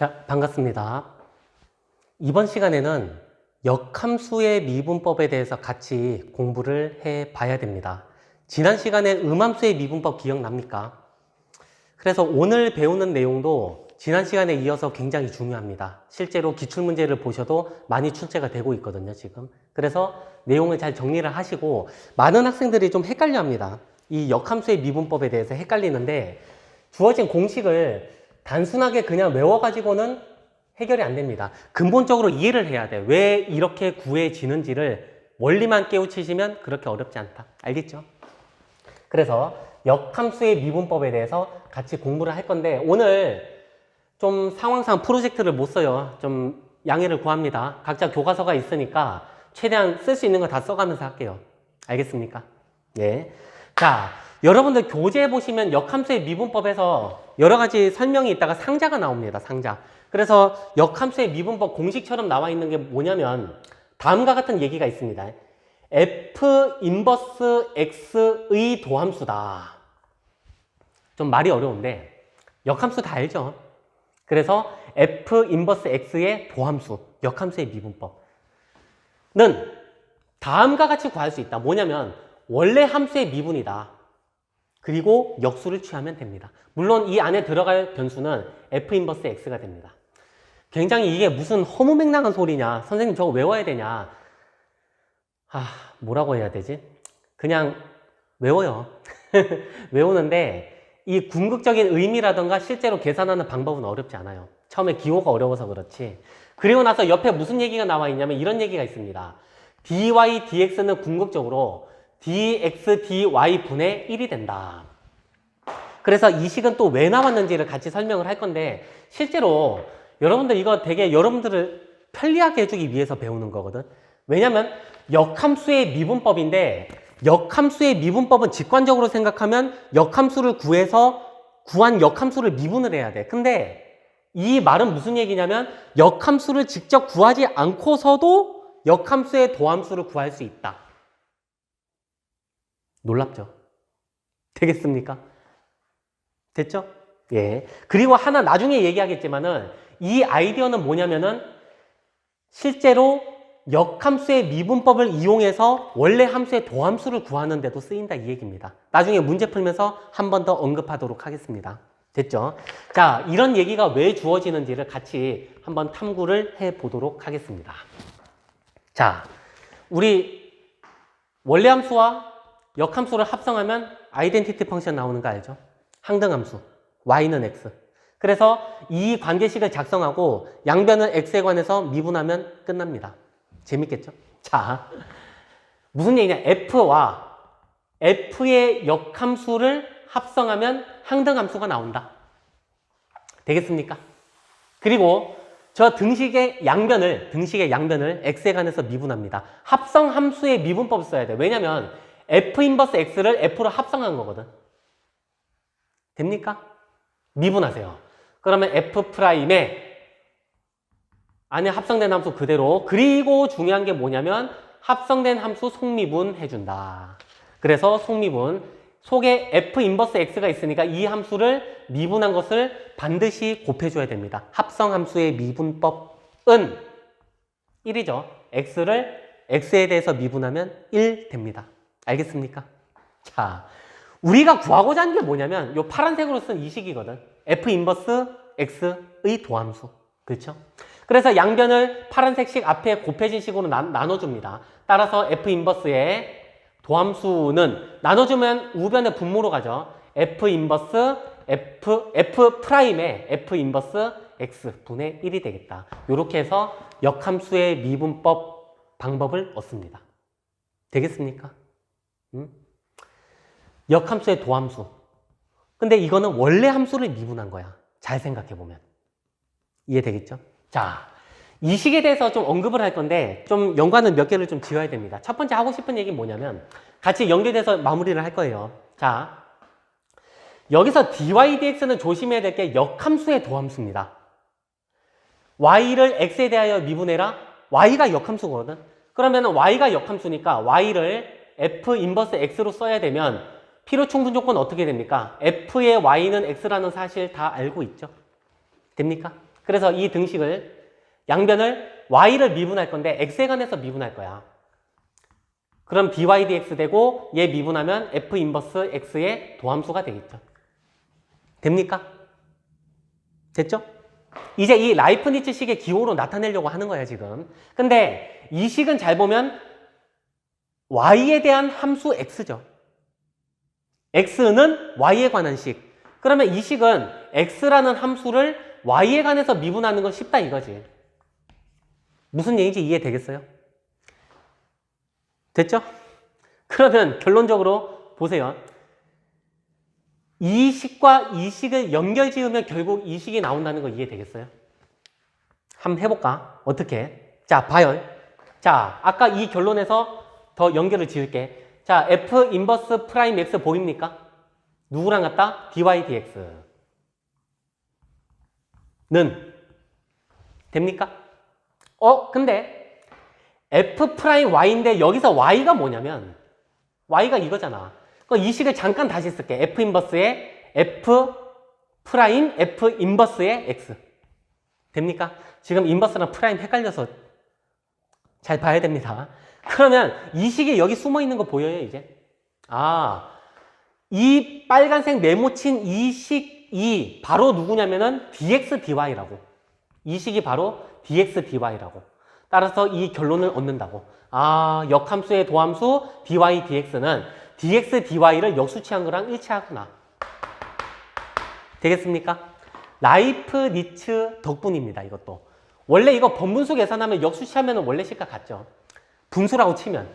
자, 반갑습니다. 이번 시간에는 역함수의 미분법에 대해서 같이 공부를 해 봐야 됩니다. 지난 시간에 음함수의 미분법 기억납니까? 그래서 오늘 배우는 내용도 지난 시간에 이어서 굉장히 중요합니다. 실제로 기출문제를 보셔도 많이 출제가 되고 있거든요, 지금. 그래서 내용을 잘 정리를 하시고, 많은 학생들이 좀 헷갈려 합니다. 이 역함수의 미분법에 대해서 헷갈리는데, 주어진 공식을 단순하게 그냥 외워가지고는 해결이 안 됩니다. 근본적으로 이해를 해야 돼. 왜 이렇게 구해지는지를 원리만 깨우치시면 그렇게 어렵지 않다. 알겠죠? 그래서 역함수의 미분법에 대해서 같이 공부를 할 건데, 오늘 좀 상황상 프로젝트를 못 써요. 좀 양해를 구합니다. 각자 교과서가 있으니까 최대한 쓸 수 있는 거 다 써가면서 할게요. 알겠습니까? 예. 자, 여러분들 교재 보시면 역함수의 미분법에서 여러 가지 설명이 있다가 상자가 나옵니다. 상자. 그래서 역함수의 미분법 공식처럼 나와 있는 게 뭐냐면 다음과 같은 얘기가 있습니다. F 인버스 X의 도함수다. 좀 말이 어려운데 역함수 다 알죠? 그래서 F 인버스 X의 도함수, 역함수의 미분법은 다음과 같이 구할 수 있다. 뭐냐면 원래 함수의 미분이다. 그리고 역수를 취하면 됩니다. 물론 이 안에 들어갈 변수는 F 인버스 X가 됩니다. 굉장히 이게 무슨 허무맹랑한 소리냐, 선생님 저거 외워야 되냐, 뭐라고 해야 되지? 그냥 외워요. 외우는데 이 궁극적인 의미라던가 실제로 계산하는 방법은 어렵지 않아요. 처음에 기호가 어려워서 그렇지. 그리고 나서 옆에 무슨 얘기가 나와 있냐면 이런 얘기가 있습니다. dy, dx는 궁극적으로 dx, dy 분의 1이 된다. 그래서 이 식은 또 왜 나왔는지를 같이 설명을 할 건데, 실제로 여러분들 이거 되게 여러분들을 편리하게 해주기 위해서 배우는 거거든. 왜냐면 역함수의 미분법인데, 역함수의 미분법은 직관적으로 생각하면 역함수를 구해서 구한 역함수를 미분을 해야 돼. 근데 이 말은 무슨 얘기냐면 역함수를 직접 구하지 않고서도 역함수의 도함수를 구할 수 있다. 놀랍죠? 되겠습니까? 됐죠? 예. 그리고 하나 나중에 얘기하겠지만은 이 아이디어는 뭐냐면은 실제로 역함수의 미분법을 이용해서 원래 함수의 도함수를 구하는 데도 쓰인다 이 얘기입니다. 나중에 문제 풀면서 한 번 더 언급하도록 하겠습니다. 됐죠? 자, 이런 얘기가 왜 주어지는지를 같이 한번 탐구를 해 보도록 하겠습니다. 자, 우리 원래 함수와 역함수를 합성하면 아이덴티티 펑션 나오는 거 알죠? 항등함수, y는 x. 그래서 이 관계식을 작성하고 양변을 x에 관해서 미분하면 끝납니다. 재밌겠죠? 자, 무슨 얘기냐? f와 f의 역함수를 합성하면 항등함수가 나온다. 되겠습니까? 그리고 저 등식의 양변을 x에 관해서 미분합니다. 합성함수의 미분법을 써야 돼. 왜냐면 F 인버스 X를 F로 합성한 거거든. 됩니까? 미분하세요. 그러면 F 프라임에 안에 합성된 함수 그대로, 그리고 중요한 게 뭐냐면 합성된 함수 속미분 해준다. 그래서 속미분, 속에 F 인버스 X가 있으니까 이 함수를 미분한 것을 반드시 곱해줘야 됩니다. 합성함수의 미분법은 1이죠. X를 X에 대해서 미분하면 1 됩니다. 알겠습니까? 자, 우리가 구하고자 하는 게 뭐냐면 요 파란색으로 쓴 이 식이거든. F 인버스 X의 도함수. 그렇죠? 그래서 양변을 파란색 식 앞에 곱해진 식으로 나눠줍니다. 따라서 F 인버스의 도함수는 나눠주면 우변의 분모로 가죠. F 인버스 F 프라임의 F 인버스 X 분의 1이 되겠다. 요렇게 해서 역함수의 미분법 방법을 얻습니다. 되겠습니까? 역함수의 도함수. 근데 이거는 원래 함수를 미분한 거야. 잘 생각해보면. 이해되겠죠? 자, 이 식에 대해서 좀 언급을 할 건데 좀 연관을 몇 개를 좀 지어야 됩니다. 첫 번째 하고 싶은 얘기는 뭐냐면 같이 연결돼서 마무리를 할 거예요. 자, 여기서 dy, dx는 조심해야 될 게 역함수의 도함수입니다. y를 x에 대하여 미분해라. y가 역함수거든. 그러면 y가 역함수니까 y를 f 인버스 x로 써야 되면 필요 충분 조건 어떻게 됩니까? f의 y는 x라는 사실 다 알고 있죠? 됩니까? 그래서 이 등식을 양변을 y를 미분할 건데 x에 관해서 미분할 거야. 그럼 dy dx 되고 얘 미분하면 f 인버스 x의 도함수가 되겠죠. 됩니까? 됐죠? 이제 이 라이프니츠 식의 기호로 나타내려고 하는 거야 지금. 근데 이 식은 잘 보면 y에 대한 함수 x죠. x는 y에 관한 식. 그러면 이 식은 x라는 함수를 y에 관해서 미분하는 건 쉽다 이거지. 무슨 얘기인지 이해되겠어요? 됐죠? 그러면 결론적으로 보세요. 이 식과 이 식을 연결 지으면 결국 이 식이 나온다는 거 이해되겠어요? 한번 해볼까? 어떻게? 자, 봐요. 자, 아까 이 결론에서 더 연결을 지을게. 자, f 인버스 프라임 x 보입니까? 누구랑 같다? dy dx는 됩니까? 근데 f 프라임 y인데 여기서 y가 뭐냐면 y가 이거잖아. 그럼 이 식을 잠깐 다시 쓸게. f 인버스에 f 프라임 f 인버스의 x 됩니까? 지금 인버스랑 프라임 헷갈려서 잘 봐야 됩니다. 그러면 이 식이 여기 숨어 있는 거 보여요 이제? 이 빨간색 네모친 이 식이 바로 누구냐면은 dx dy라고. 이 식이 바로 dx dy라고. 따라서 이 결론을 얻는다고. 역함수의 도함수 dy dx는 dx dy를 역수치한 거랑 일치하구나. 되겠습니까? 라이프니츠 덕분입니다. 이것도. 원래 이거 번분수 계산하면 역수치하면 원래 식과 같죠. 분수라고 치면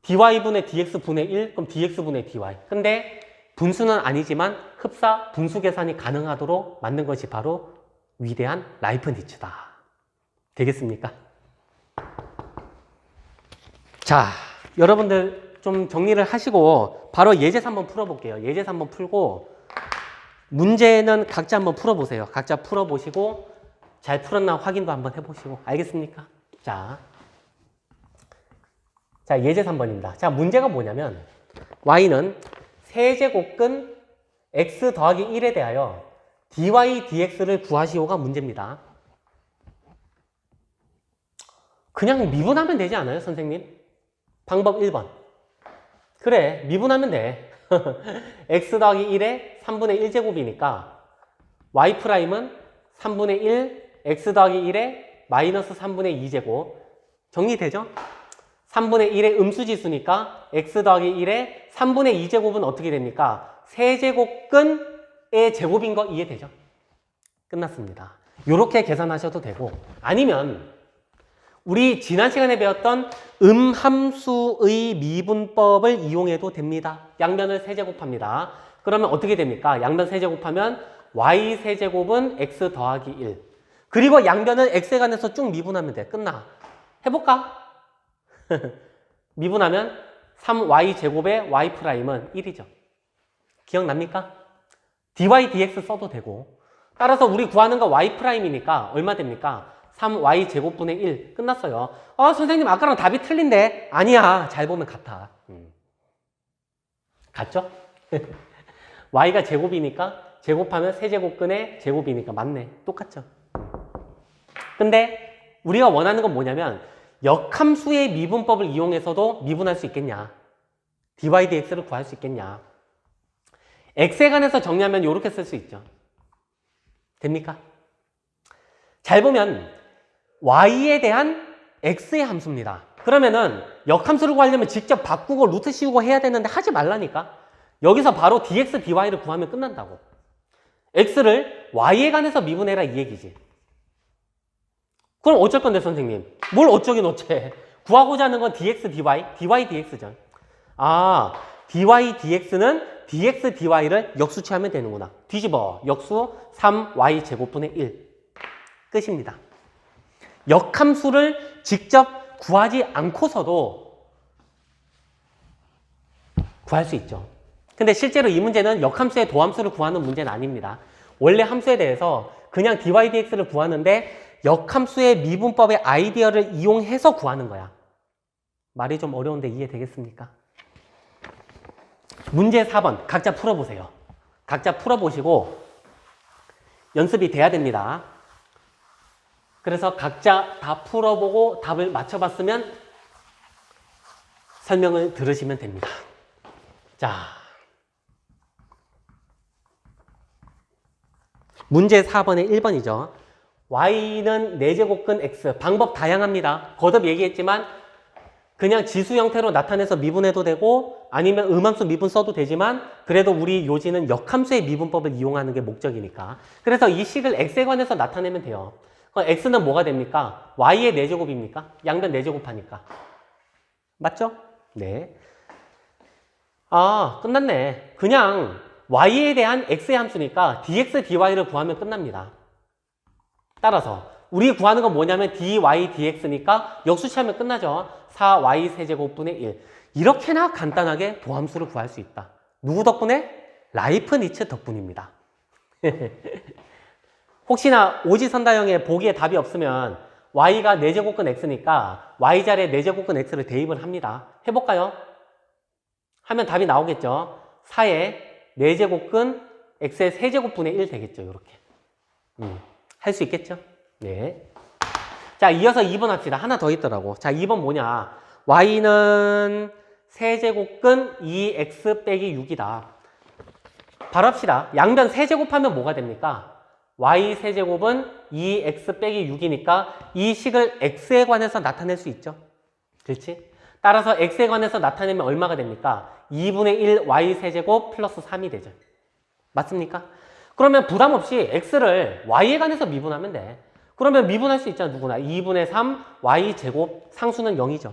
dy분의 dx분의 1 그럼 dx분의 dy. 근데 분수는 아니지만 흡사 분수 계산이 가능하도록 만든 것이 바로 위대한 라이프니츠다. 되겠습니까? 자, 여러분들 좀 정리를 하시고 바로 예제서 한번 풀어볼게요. 예제서 한번 풀고 문제는 각자 한번 풀어보세요. 각자 풀어보시고 잘 풀었나 확인도 한번 해보시고. 알겠습니까? 자, 예제서 3번입니다. 자, 문제가 뭐냐면 y는 세제곱근 x 더하기 1에 대하여 dy dx를 구하시오가 문제입니다. 그냥 미분하면 되지 않아요, 선생님? 방법 1번. 그래, 미분하면 돼. x 더하기 1에 3분의 1제곱이니까 y'은 3분의 1 x 더하기 1에 마이너스 3분의 2제곱. 정리되죠? 3분의 1의 음수지수니까 x 더하기 1에 3분의 2제곱은 어떻게 됩니까? 세제곱근의 제곱인 거 이해되죠? 끝났습니다. 이렇게 계산하셔도 되고, 아니면 우리 지난 시간에 배웠던 음함수의 미분법을 이용해도 됩니다. 양변을 세제곱합니다. 그러면 어떻게 됩니까? 양변 세제곱하면 y 세제곱은 x 더하기 1. 그리고 양변을 x에 관해서 쭉 미분하면 돼. 끝나. 해볼까? 미분하면 3y 제곱의 y 프라임은 1이죠. 기억납니까? dy dx 써도 되고. 따라서 우리 구하는 거 y 프라임이니까 얼마 됩니까? 3y 제곱분의 1. 끝났어요. 선생님 아까랑 답이 틀린데? 아니야. 잘 보면 같아. 같죠? y가 제곱이니까 제곱하면 세제곱근의 제곱이니까 맞네. 똑같죠? 근데 우리가 원하는 건 뭐냐면 역함수의 미분법을 이용해서도 미분할 수 있겠냐? dy dx를 구할 수 있겠냐? x에 관해서 정리하면 이렇게 쓸 수 있죠. 됩니까? 잘 보면 y에 대한 x의 함수입니다. 그러면은 역함수를 구하려면 직접 바꾸고 루트 씌우고 해야 되는데 하지 말라니까. 여기서 바로 dx dy를 구하면 끝난다고. x를 y에 관해서 미분해라 이 얘기지. 그럼 어쩔 건데 선생님? 뭘 어쩌긴 어째. 구하고자 하는 건 dx dy, dy dx죠. dy dx는 dx dy를 역수치하면 되는구나. 뒤집어. 역수 3y 제곱분의 1. 끝입니다. 역함수를 직접 구하지 않고서도 구할 수 있죠. 근데 실제로 이 문제는 역함수의 도함수를 구하는 문제는 아닙니다. 원래 함수에 대해서 그냥 dy dx를 구하는데 역함수의 미분법의 아이디어를 이용해서 구하는 거야. 말이 좀 어려운데 이해되겠습니까? 문제 4번 각자 풀어보세요. 각자 풀어보시고 연습이 돼야 됩니다. 그래서 각자 다 풀어보고 답을 맞춰봤으면 설명을 들으시면 됩니다. 자, 문제 4번에 1번이죠. y는 4제곱근 x. 방법 다양합니다. 거듭 얘기했지만 그냥 지수 형태로 나타내서 미분해도 되고 아니면 음함수 미분 써도 되지만 그래도 우리 요지는 역함수의 미분법을 이용하는 게 목적이니까. 그래서 이 식을 x에 관해서 나타내면 돼요. 그럼 x는 뭐가 됩니까? y의 4제곱입니까? 양변 4제곱하니까. 맞죠? 네. 아, 끝났네. 그냥 y에 대한 x의 함수니까 dx, dy를 구하면 끝납니다. 따라서 우리 구하는 건 뭐냐면 dy, dx니까 역수치하면 끝나죠. 4y 세제곱분의 1. 이렇게나 간단하게 도함수를 구할 수 있다. 누구 덕분에? 라이프니츠 덕분입니다. 혹시나 오지선다형의 보기에 답이 없으면 y가 4제곱근 x니까 y자리에 4제곱근 x를 대입을 합니다. 해볼까요? 하면 답이 나오겠죠. 4에 4제곱근 x의 세제곱분의 1 되겠죠. 이렇게. 할 수 있겠죠? 네. 자, 이어서 2번 합시다. 하나 더 있더라고. 자, 2번 뭐냐? y는 세제곱근 2x 빼기 6이다. 바로 합시다. 양변 세제곱하면 뭐가 됩니까? y 세제곱은 2x 빼기 6이니까 이 식을 x에 관해서 나타낼 수 있죠. 그렇지? 따라서 x에 관해서 나타내면 얼마가 됩니까? 2분의 1 y 세제곱 플러스 3이 되죠. 맞습니까? 그러면 부담 없이 x를 y에 관해서 미분하면 돼. 그러면 미분할 수 있잖아. 누구나. 2분의 3 y 제곱 상수는 0이죠.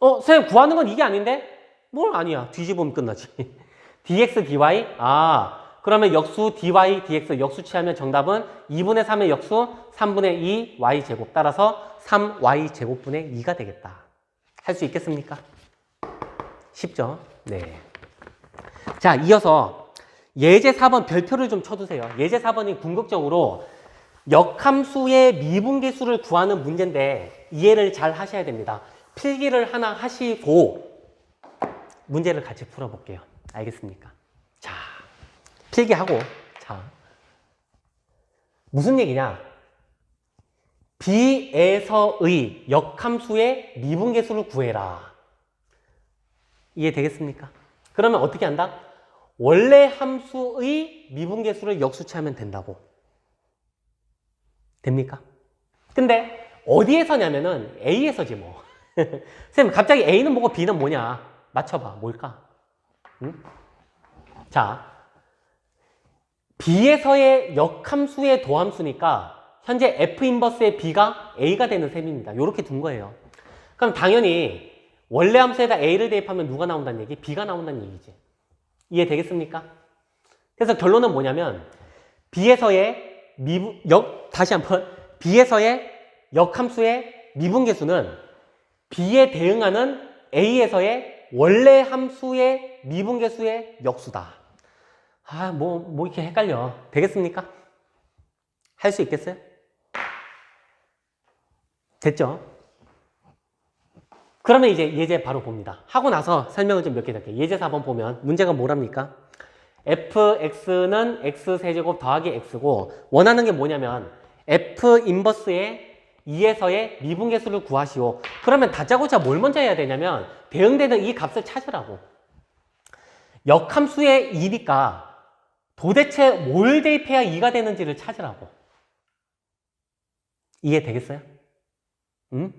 선생님 구하는 건 이게 아닌데? 뭘 아니야. 뒤집으면 끝나지. dx, dy? 그러면 역수 dy, dx 역수치하면 정답은 2분의 3의 역수 3분의 2 y 제곱. 따라서 3y 제곱분의 2가 되겠다. 할 수 있겠습니까? 쉽죠? 네. 자, 이어서 예제 4번 별표를 좀 쳐두세요. 예제 4번이 궁극적으로 역함수의 미분계수를 구하는 문제인데 이해를 잘 하셔야 됩니다. 필기를 하나 하시고 문제를 같이 풀어볼게요. 알겠습니까? 자, 필기하고. 자, 무슨 얘기냐? B에서의 역함수의 미분계수를 구해라. 이해되겠습니까? 그러면 어떻게 한다? 원래 함수의 미분계수를 역수치하면 된다고. 됩니까? 근데 어디에서냐면은 A에서지 뭐. 선생님 갑자기 A는 뭐고 B는 뭐냐? 맞춰봐. 뭘까? 응? 자, B에서의 역함수의 도함수니까 현재 F 인버스의 B가 A가 되는 셈입니다. 이렇게 둔 거예요. 그럼 당연히 원래 함수에다 A를 대입하면 누가 나온다는 얘기? B가 나온다는 얘기지. 이해되겠습니까? 그래서 결론은 뭐냐면 B에서의 다시 한번 B에서의 역함수의 미분계수는 B에 대응하는 A에서의 원래 함수의 미분계수의 역수다. 뭐 이렇게 헷갈려. 되겠습니까? 할 수 있겠어요? 됐죠? 그러면 이제 예제 바로 봅니다. 하고 나서 설명을 좀 몇 개 할게요. 예제 4번 보면 문제가 뭐랍니까? fx는 x세제곱 더하기 x고 원하는 게 뭐냐면 f 인버스의 2에서의 미분계수를 구하시오. 그러면 다짜고짜 뭘 먼저 해야 되냐면 대응되는 이 값을 찾으라고. 역함수의 2니까 도대체 뭘 대입해야 2가 되는지를 찾으라고. 이해되겠어요? 응?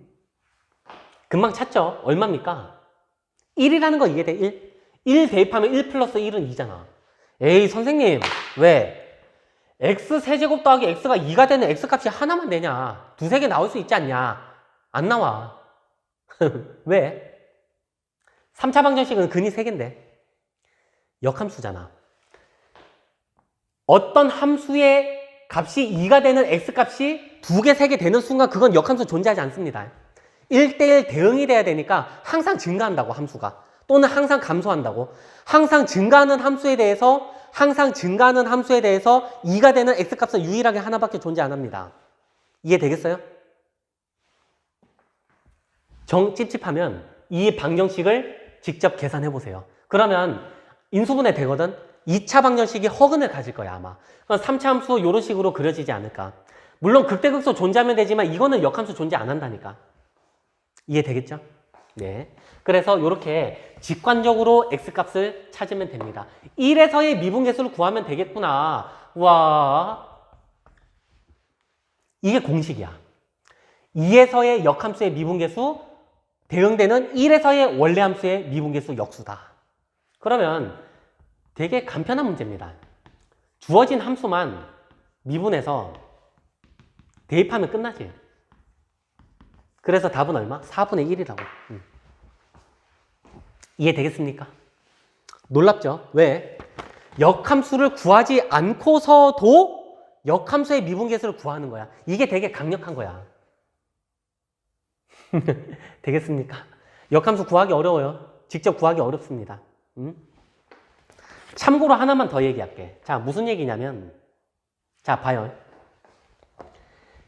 금방 찾죠? 얼마입니까? 1이라는 거 이해돼? 1? 1 대입하면 1 플러스 1은 2잖아. 에이 선생님 왜? x세제곱 더하기 x가 2가 되는 x값이 하나만 되냐? 두세 개 나올 수 있지 않냐? 안 나와. 왜? 3차 방정식은 근이 3개인데 역함수잖아. 어떤 함수의 값이 2가 되는 x값이 2개, 3개 되는 순간 그건 역함수 존재하지 않습니다. 1대1 대응이 돼야 되니까 항상 증가한다고 함수가. 또는 항상 감소한다고. 항상 증가하는 함수에 대해서 2가 되는 x값은 유일하게 하나밖에 존재 안 합니다. 이해되겠어요? 찝찝하면 이 방정식을 직접 계산해 보세요. 그러면 인수분해 되거든? 2차 방정식이 허근을 가질 거야, 아마. 그럼 3차 함수 이런 식으로 그려지지 않을까. 물론 극대극소 존재하면 되지만 이거는 역함수 존재 안 한다니까. 이해되겠죠? 네. 그래서 이렇게 직관적으로 x값을 찾으면 됩니다. 1에서의 미분계수를 구하면 되겠구나. 와, 이게 공식이야. 2에서의 역함수의 미분계수 대응되는 1에서의 원래함수의 미분계수 역수다. 그러면 되게 간편한 문제입니다. 주어진 함수만 미분해서 대입하면 끝나지. 그래서 답은 얼마? 4분의 1이라고. 이해되겠습니까? 놀랍죠? 왜? 역함수를 구하지 않고서도 역함수의 미분계수를 구하는 거야. 이게 되게 강력한 거야. 되겠습니까? 역함수 구하기 어려워요. 직접 구하기 어렵습니다. 참고로 하나만 더 얘기할게. 자, 무슨 얘기냐면, 자, 봐요.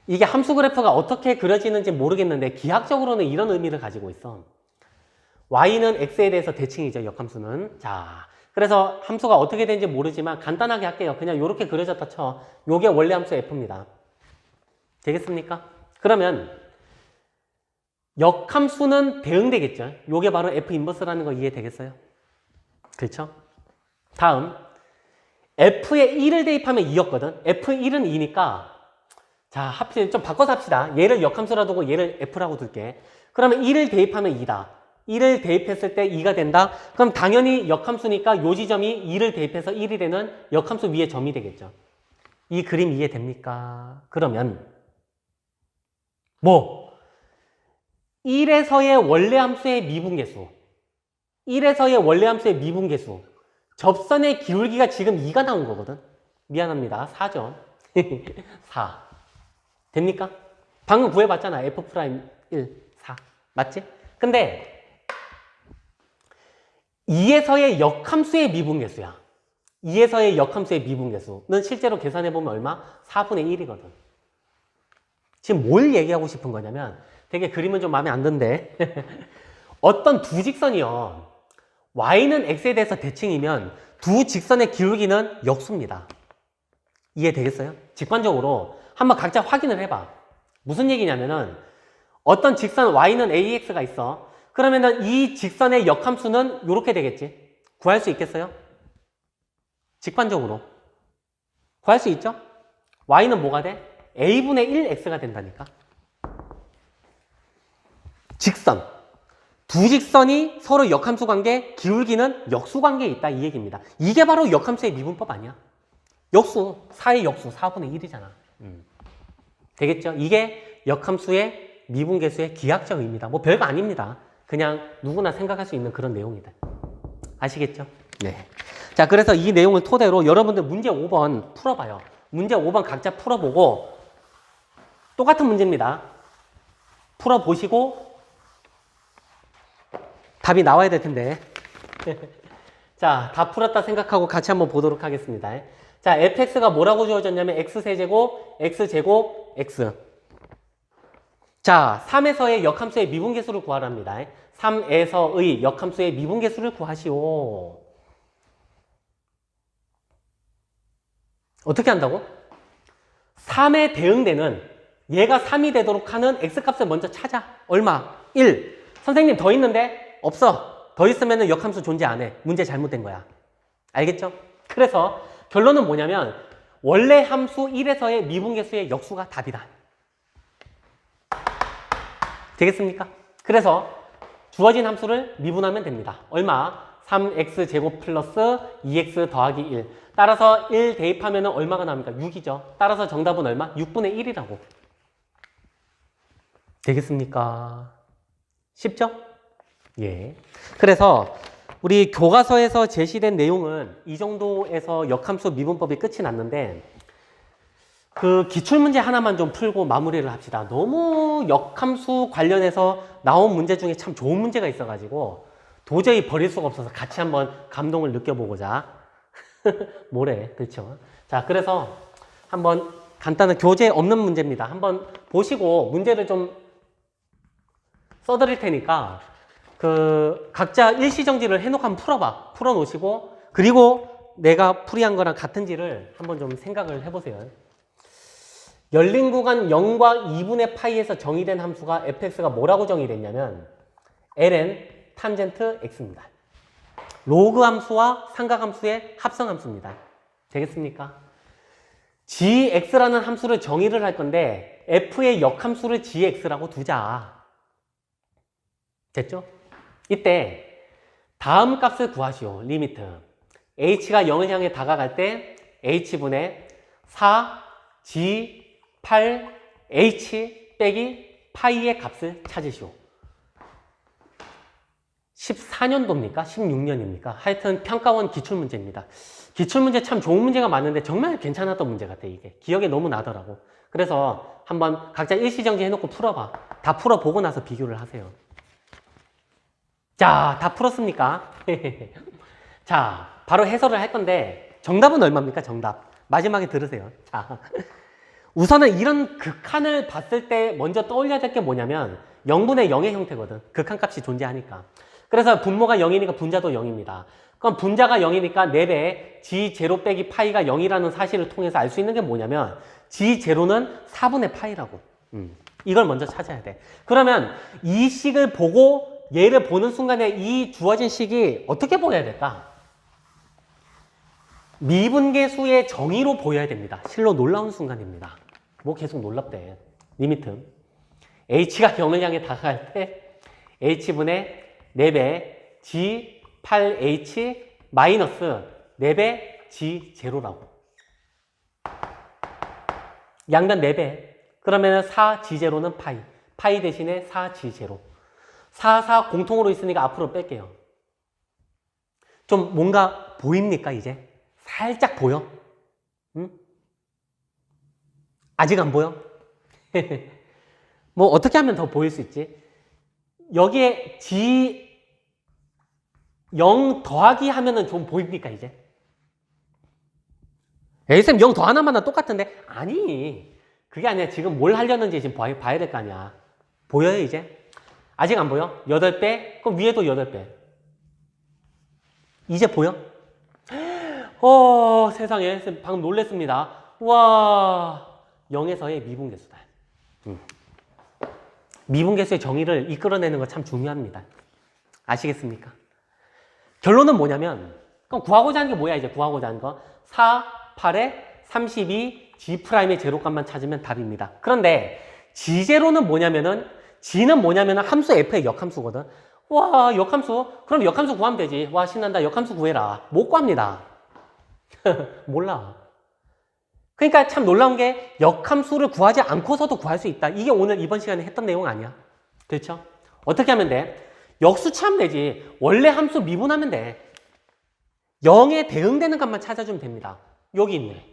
이게 함수 그래프가 어떻게 그려지는지 모르겠는데 기하학적으로는 이런 의미를 가지고 있어. y는 x에 대해서 대칭이죠, 역함수는. 자, 그래서 함수가 어떻게 되는지 모르지만 간단하게 할게요. 그냥 이렇게 그려졌다 쳐. 요게 원래 함수 f입니다. 되겠습니까? 그러면 역함수는 대응되겠죠. 요게 바로 f 인버스라는 거 이해되겠어요? 그렇죠? 다음 f에 1을 대입하면 2였거든. f1은 2니까 자, 합치 좀 바꿔서 합시다. 얘를 역함수라 두고 얘를 f라고 둘게. 그러면 1을 대입하면 2다. 1을 대입했을 때 2가 된다. 그럼 당연히 역함수니까 요 지점이 2를 대입해서 1이 되는 역함수 위에 점이 되겠죠. 이 그림 이해됩니까? 그러면 뭐 1에서의 원래함수의 미분계수 1에서의 원래함수의 미분계수 접선의 기울기가 지금 2가 나온 거거든. 미안합니다. 4죠. 4. 됩니까? 방금 구해봤잖아. F'1, 4. 맞지? 근데 2에서의 역함수의 미분계수야. 2에서의 역함수의 미분계수는 실제로 계산해보면 얼마? 4분의 1이거든. 지금 뭘 얘기하고 싶은 거냐면 되게 그림은 좀 마음에 안 든데 어떤 두 직선이요. y는 x에 대해서 대칭이면 두 직선의 기울기는 역수입니다. 이해되겠어요? 직관적으로 한번 각자 확인을 해봐. 무슨 얘기냐면은 어떤 직선 y는 ax가 있어. 그러면은 이 직선의 역함수는 이렇게 되겠지. 구할 수 있겠어요? 직관적으로. 구할 수 있죠? y는 뭐가 돼? a분의 1x가 된다니까. 직선. 두 직선이 서로 역함수 관계, 기울기는 역수 관계에 있다 이 얘기입니다. 이게 바로 역함수의 미분법 아니야? 역수, 4의 역수, 4분의 1이잖아. 되겠죠? 이게 역함수의 미분계수의 기하학적 의미다. 뭐 별거 아닙니다. 그냥 누구나 생각할 수 있는 그런 내용이다. 아시겠죠? 네. 자, 그래서 이 내용을 토대로 여러분들 문제 5번 풀어봐요. 문제 5번 각자 풀어보고 똑같은 문제입니다. 풀어보시고 답이 나와야 될 텐데. 자, 다 풀었다 생각하고 같이 한번 보도록 하겠습니다. 자, fx가 뭐라고 주어졌냐면 x세제곱, x제곱, x. 자, 3에서의 역함수의 미분계수를 구하랍니다. 3에서의 역함수의 미분계수를 구하시오. 어떻게 한다고? 3에 대응되는 얘가 3이 되도록 하는 x값을 먼저 찾아. 얼마? 1. 선생님 더 있는데? 없어. 더 있으면 역함수 존재 안 해. 문제 잘못된 거야. 알겠죠? 그래서 결론은 뭐냐면 원래 함수 1에서의 미분계수의 역수가 답이다. 되겠습니까? 그래서 주어진 함수를 미분하면 됩니다. 얼마? 3x제곱 플러스 2x 더하기 1. 따라서 1 대입하면 얼마가 나옵니까? 6이죠. 따라서 정답은 얼마? 6분의 1이라고. 되겠습니까? 쉽죠? 예. 그래서 우리 교과서에서 제시된 내용은 이 정도에서 역함수 미분법이 끝이 났는데 그 기출문제 하나만 좀 풀고 마무리를 합시다. 너무 역함수 관련해서 나온 문제 중에 참 좋은 문제가 있어가지고 도저히 버릴 수가 없어서 같이 한번 감동을 느껴보고자. 뭐래, 그렇죠? 자, 그래서 한번 간단한 교재 없는 문제입니다. 한번 보시고 문제를 좀 써드릴 테니까 그 각자 일시정지를 해놓고 한번 풀어봐. 풀어놓으시고 그리고 내가 풀이한 거랑 같은지를 한번 좀 생각을 해보세요. 열린 구간 0과 2분의 파이에서 정의된 함수가 fx가 뭐라고 정의됐냐면 ln 탄젠트 x입니다. 로그 함수와 삼각 함수의 합성 함수입니다. 되겠습니까? gx라는 함수를 정의를 할 건데 f의 역함수를 gx라고 두자. 됐죠? 이때 다음 값을 구하시오. 리미트. h가 0을 향해 다가갈 때 h분의 4g 8h 빼기 파이의 값을 찾으시오. 14년도입니까? 16년입니까? 하여튼 평가원 기출문제입니다. 기출문제 참 좋은 문제가 많은데 정말 괜찮았던 문제 같아 이게. 기억에 너무 나더라고. 그래서 한번 각자 일시정지 해놓고 풀어봐. 다 풀어보고 나서 비교를 하세요. 자, 다 풀었습니까? 자, 바로 해설을 할 건데 정답은 얼마입니까? 정답. 마지막에 들으세요. 자, 우선은 이런 극한을 봤을 때 먼저 떠올려야 될 게 뭐냐면 0분의 0의 형태거든. 극한값이 존재하니까. 그래서 분모가 0이니까 분자도 0입니다. 그럼 분자가 0이니까 4배 g0 빼기 파이가 0이라는 사실을 통해서 알 수 있는 게 뭐냐면 g0는 4분의 파이라고. 이걸 먼저 찾아야 돼. 그러면 이 식을 보고 얘를 보는 순간에 이 주어진 식이 어떻게 보여야 될까? 미분계수의 정의로 보여야 됩니다. 실로 놀라운 순간입니다. 뭐 계속 놀랍대. 리미트. h가 0을 향해 다가갈 때 h분의 4배 g 8h 마이너스 4배 g0라고. 양변 4배. 그러면 4g0는 파이. 파이 대신에 4g0. 4, 4 공통으로 있으니까 앞으로 뺄게요. 좀 뭔가 보입니까 이제? 살짝 보여? 응? 아직 안 보여? 뭐 어떻게 하면 더 보일 수 있지? 여기에 G 0 더하기 하면은 좀 보입니까 이제? 에이쌤 0 더하나만 똑같은데? 아니 그게 아니라 지금 뭘 하려는지 지금 봐야 될 거 아니야. 보여요 이제? 아직 안 보여? 8배? 그럼 위에도 8배. 이제 보여? 세상에 방금 놀랬습니다. 와 0에서의 미분계수다. 미분계수의 정의를 이끌어내는 거 참 중요합니다. 아시겠습니까? 결론은 뭐냐면 그럼 구하고자 하는 게 뭐야 이제 구하고자 하는 거 4, 8에 32, G'의 제로값만 찾으면 답입니다. 그런데 G0는 뭐냐면은 G는 뭐냐면은 함수 F의 역함수거든. 와 역함수? 그럼 역함수 구하면 되지. 와 신난다. 역함수 구해라. 못 구합니다. 몰라. 그러니까 참 놀라운 게 역함수를 구하지 않고서도 구할 수 있다. 이게 오늘 이번 시간에 했던 내용 아니야? 그렇죠? 어떻게 하면 돼? 역수치하면 되지. 원래 함수 미분하면 돼. 0에 대응되는 값만 찾아주면 됩니다. 여기 있네.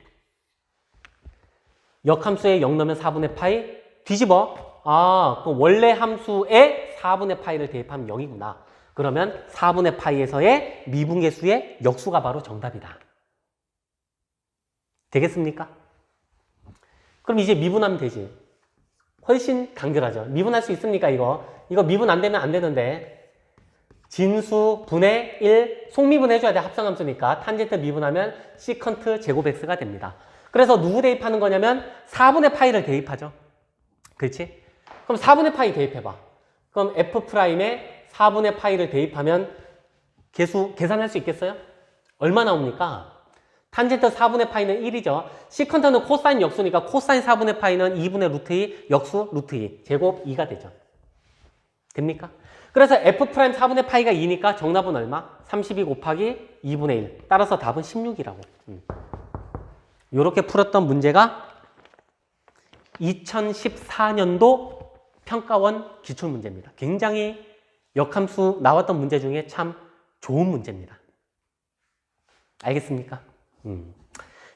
역함수에 0 넣으면 4분의 파이 뒤집어. 그 원래 함수에 4분의 파이를 대입하면 0이구나. 그러면 4분의 파이에서의 미분계수의 역수가 바로 정답이다. 되겠습니까? 그럼 이제 미분하면 되지. 훨씬 간결하죠. 미분할 수 있습니까 이거? 이거 미분 안 되면 안 되는데 진수 분의 1 속미분 해줘야 돼. 합성함수니까 탄젠트 미분하면 시컨트 제곱 x가 됩니다. 그래서 누구 대입하는 거냐면 4분의 파이를 대입하죠. 그렇지? 그럼 4분의 파이 대입해봐. 그럼 f'에 4분의 파이를 대입하면 계산할 수 있겠어요? 얼마 나옵니까? 탄젠트 4분의 파이는 1이죠. 시컨트는 코사인 역수니까 코사인 4분의 파이는 2분의 루트 2 역수 루트 2 제곱 2가 되죠. 됩니까? 그래서 f' 4분의 파이가 2니까 정답은 얼마? 32 곱하기 2분의 1. 따라서 답은 16이라고. 이렇게 풀었던 문제가 2014년도 평가원 기출문제입니다. 굉장히 역함수 나왔던 문제 중에 참 좋은 문제입니다. 알겠습니까?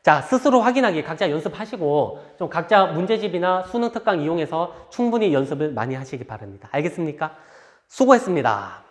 자, 스스로 확인하기 각자 연습하시고 좀 각자 문제집이나 수능 특강 이용해서 충분히 연습을 많이 하시기 바랍니다. 알겠습니까? 수고했습니다.